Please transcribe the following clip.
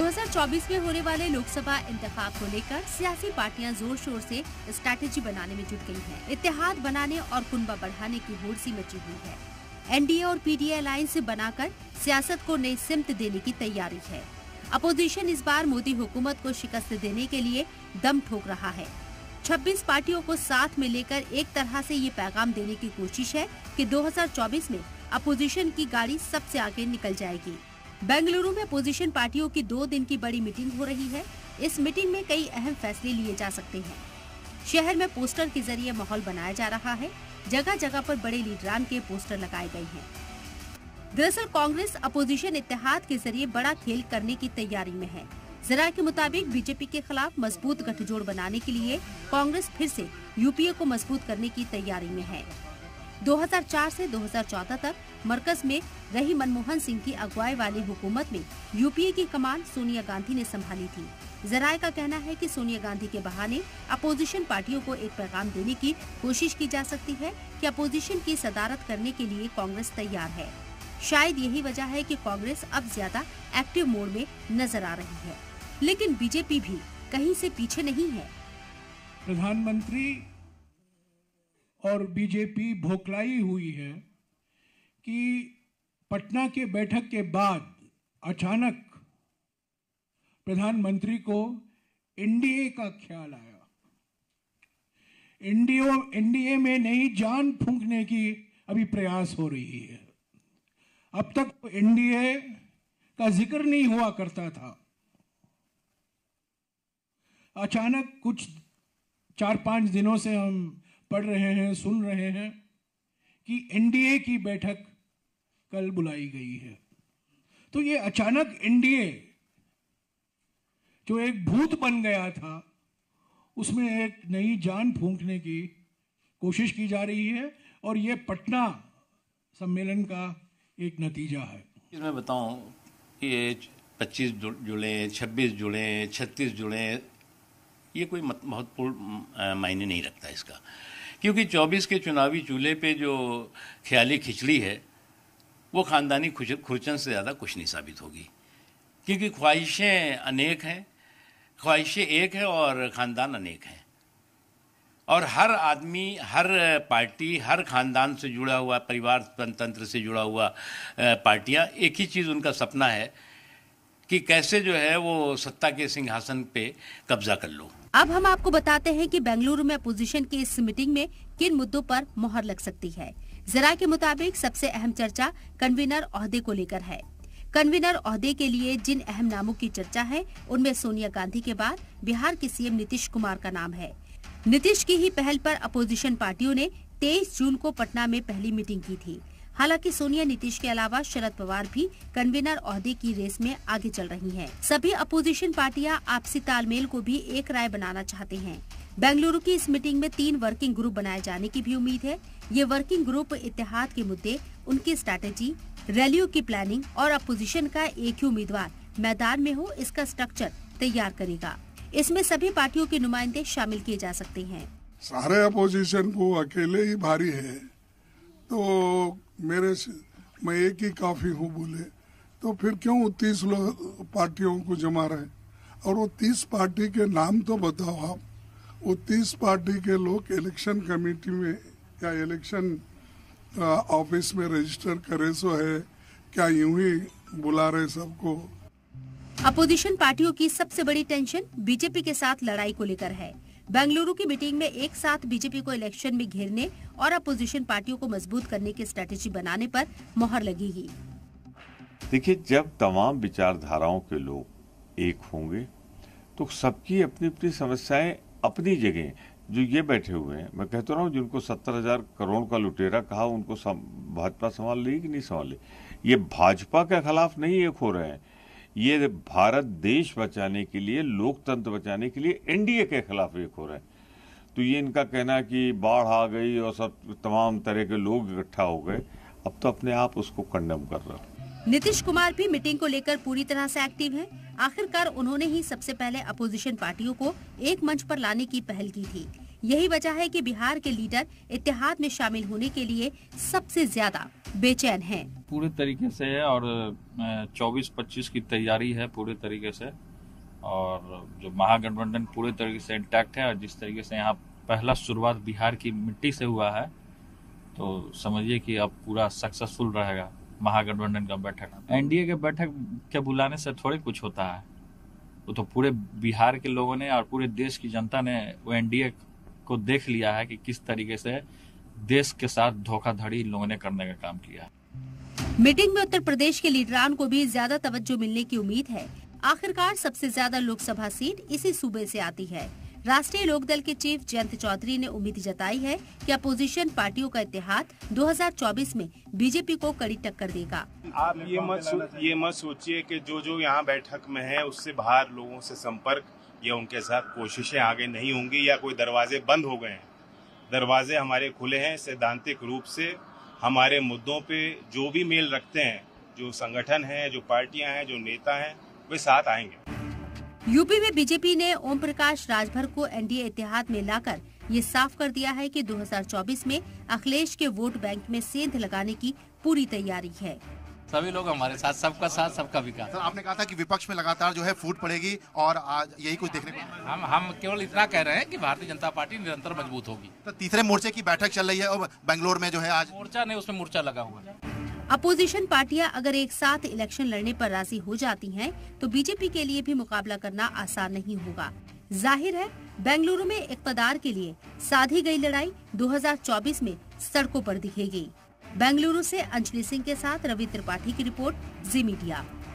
2024 में होने वाले लोकसभा इंतखाब को लेकर सियासी पार्टियां जोर शोर से स्ट्रैटेजी बनाने में जुट गई हैं। इत्तेहाद बनाने और कुनबा बढ़ाने की होड़ सी मची हुई है। एनडीए और पीडीए अलायंस बनाकर सियासत को नई सिमत देने की तैयारी है। अपोजिशन इस बार मोदी हुकूमत को शिकस्त देने के लिए दम ठोक रहा है। 26 पार्टियों को साथ में लेकर एक तरह से ये पैगाम देने की कोशिश है कि 2024 में अपोजिशन की गाड़ी सबसे आगे निकल जाएगी। बेंगलुरु में अपोजिशन पार्टियों की 2 दिन की बड़ी मीटिंग हो रही है। इस मीटिंग में कई अहम फैसले लिए जा सकते हैं। शहर में पोस्टर के जरिए माहौल बनाया जा रहा है। जगह जगह पर बड़े लीडरान के पोस्टर लगाए गए हैं। दरअसल कांग्रेस अपोजिशन इत्तेहाद के जरिए बड़ा खेल करने की तैयारी में है। जराये के मुताबिक बीजेपी के खिलाफ मजबूत गठजोड़ बनाने के लिए कांग्रेस फिर से यूपीए को मजबूत करने की तैयारी में है। 2004 से 2014 तक मरकज में रही मनमोहन सिंह की अगुवाई वाली हुकूमत में यूपीए की कमान सोनिया गांधी ने संभाली थी। जराये का कहना है कि सोनिया गांधी के बहाने अपोजिशन पार्टियों को एक पैगाम देने की कोशिश की जा सकती है कि अपोजिशन की सदारत करने के लिए कांग्रेस तैयार है। शायद यही वजह है कि कांग्रेस अब ज्यादा एक्टिव मोड में नजर आ रही है, लेकिन बीजेपी भी कहीं से पीछे नहीं है। प्रधानमंत्री और बीजेपी भोखलाई हुई है कि पटना के बैठक के बाद अचानक प्रधानमंत्री को एनडीए का ख्याल आया। एनडीए में नई जान फूंकने की अभी प्रयास हो रही है। अब तक एनडीए का जिक्र नहीं हुआ करता था। अचानक कुछ 4-5 दिनों से हम पढ़ रहे हैं, सुन रहे हैं कि एनडीए की बैठक कल बुलाई गई है। तो ये अचानक एनडीए जो एक भूत बन गया था, उसमें एक नई जान फूंकने की कोशिश की जा रही है और ये पटना सम्मेलन का एक नतीजा है। मैं बताऊं कि 25 जुड़े, 26 जुड़े, 36 जुड़े, ये कोई महत्वपूर्ण मायने नहीं रखता इसका, क्योंकि 24 के चुनावी चूल्हे पे जो ख्याली खिचड़ी है वो खानदानी खुरचन से ज़्यादा कुछ नहीं साबित होगी, क्योंकि ख्वाहिशें अनेक हैं, ख्वाहिशें एक है और ख़ानदान अनेक हैं। और हर आदमी, हर पार्टी, हर खानदान से जुड़ा हुआ, परिवार तंत्र से जुड़ा हुआ पार्टियां, एक ही चीज़ उनका सपना है कि कैसे जो है वो सत्ता के सिंहासन पे कब्जा कर लो। अब हम आपको बताते हैं कि बेंगलुरु में अपोजिशन की इस मीटिंग में किन मुद्दों पर मोहर लग सकती है। जराये के मुताबिक सबसे अहम चर्चा कन्वीनर ओहदे को लेकर है। कन्वीनर ओहदे के लिए जिन अहम नामों की चर्चा है, उनमें सोनिया गांधी के बाद बिहार के सीएम नीतीश कुमार का नाम है। नीतीश की ही पहल पर अपोजिशन पार्टियों ने 23 जून को पटना में पहली मीटिंग की थी। हालांकि सोनिया नीतीश के अलावा शरद पवार भी कन्वीनर ओहदे की रेस में आगे चल रही हैं। सभी अपोजिशन पार्टियां आपसी तालमेल को भी एक राय बनाना चाहते हैं। बेंगलुरु की इस मीटिंग में 3 वर्किंग ग्रुप बनाए जाने की भी उम्मीद है। ये वर्किंग ग्रुप इत्तेहाद के मुद्दे, उनकी स्ट्रैटेजी, रैलियों की प्लानिंग और अपोजिशन का एक ही उम्मीदवार मैदान में हो, इसका स्ट्रक्चर तैयार करेगा। इसमें सभी पार्टियों के नुमाइंदे शामिल किए जा सकते हैं। सारे अपोजिशन को अकेले ही भारी है, तो मैं एक ही काफी हूँ बोले, तो फिर क्यों 30 पार्टियों को जमा रहे? और वो 30 पार्टी के नाम तो बताओ आप। वो 30 पार्टी के लोग इलेक्शन कमेटी में या इलेक्शन ऑफिस में रजिस्टर करे सो है क्या यूं ही बुला रहे सबको? अपोजिशन पार्टियों की सबसे बड़ी टेंशन बीजेपी के साथ लड़ाई को लेकर है। बेंगलुरु की मीटिंग में एक साथ बीजेपी को इलेक्शन में घेरने और अपोजिशन पार्टियों को मजबूत करने की स्ट्रेटेजी बनाने पर मोहर लगेगी। देखिए, जब तमाम विचारधाराओं के लोग एक होंगे तो सबकी अपनी अपनी समस्याएं अपनी जगह, जो ये बैठे हुए हैं, मैं कहता रहा हूँ, जिनको 70,000 करोड़ का लुटेरा कहा, उनको भाजपा संभाल लेगी कि नहीं संभाल लेगी? ये भाजपा के खिलाफ नहीं एक हो रहे हैं, ये भारत देश बचाने के लिए, लोकतंत्र बचाने के लिए एनडीए के खिलाफ एक हो रहे हैं। तो ये इनका कहना कि बाढ़ आ गई और सब तमाम तरह के लोग इकट्ठा हो गए, अब तो अपने आप उसको कंडेम कर रहे हैं। नीतीश कुमार भी मीटिंग को लेकर पूरी तरह से एक्टिव हैं। आखिरकार उन्होंने ही सबसे पहले अपोजिशन पार्टियों को एक मंच पर लाने की पहल की थी। यही वजह है कि बिहार के लीडर इत्तेहाद में शामिल होने के लिए सबसे ज्यादा बेचैन हैं। पूरे तरीके से है और 24-25 की तैयारी है पूरे तरीके से, और जो महागठबंधन पूरे तरीके से इंटैक्ट है। और जिस तरीके से यहाँ पहला शुरुआत बिहार की मिट्टी से हुआ है, तो समझिए कि अब पूरा सक्सेसफुल रहेगा महागठबंधन का बैठक। एनडीए के बैठक के बुलाने से थोड़ी कुछ होता है, वो तो पूरे बिहार के लोगों ने और पूरे देश की जनता ने वो एनडीए को देख लिया है कि किस तरीके से देश के साथ धोखाधड़ी इन लोगों ने करने का काम किया है। मीटिंग में उत्तर प्रदेश के लीडरान को भी ज्यादा तवज्जो मिलने की उम्मीद है। आखिरकार सबसे ज्यादा लोकसभा सीट इसी सूबे से आती है। राष्ट्रीय लोकदल के चीफ जयंत चौधरी ने उम्मीद जताई है कि अपोजिशन पार्टियों का इत्तेहाद 2024 में बीजेपी को कड़ी टक्कर देगा। आप ये मत सोचिए कि जो यहाँ बैठक में है उससे बाहर लोगों से संपर्क या उनके साथ कोशिशें आगे नहीं होंगी या कोई दरवाजे बंद हो गए हैं। दरवाजे हमारे खुले हैं। सैद्धांतिक रूप से हमारे मुद्दों पे जो भी मेल रखते हैं, जो संगठन है, जो पार्टियां हैं, जो नेता हैं, वे साथ आएंगे। यूपी में बीजेपी ने ओम प्रकाश राजभर को एनडीए इत्तेहाद में लाकर ये साफ कर दिया है कि 2024 में अखिलेश के वोट बैंक में सेंध लगाने की पूरी तैयारी है। सभी लोग हमारे साथ, सबका विकास। सर, आपने कहा था कि विपक्ष में लगातार जो है फूट पड़ेगी और आज यही कुछ देखने को हम केवल इतना कह रहे हैं कि भारतीय जनता पार्टी निरंतर मजबूत होगी। तो तीसरे मोर्चे की बैठक चल रही है और बेंगलोर में जो है आज मोर्चा नहीं, उसमें मोर्चा लगा हुआ है। अपोजिशन पार्टियां अगर एक साथ इलेक्शन लड़ने पर राजी हो जाती हैं, तो बीजेपी के लिए भी मुकाबला करना आसान नहीं होगा। जाहिर है बेंगलुरु में इक़्तिदार के लिए साधी गई लड़ाई 2024 में सड़कों पर दिखेगी। बेंगलुरु से अंजलि सिंह के साथ रवि त्रिपाठी की रिपोर्ट, जी मीडिया।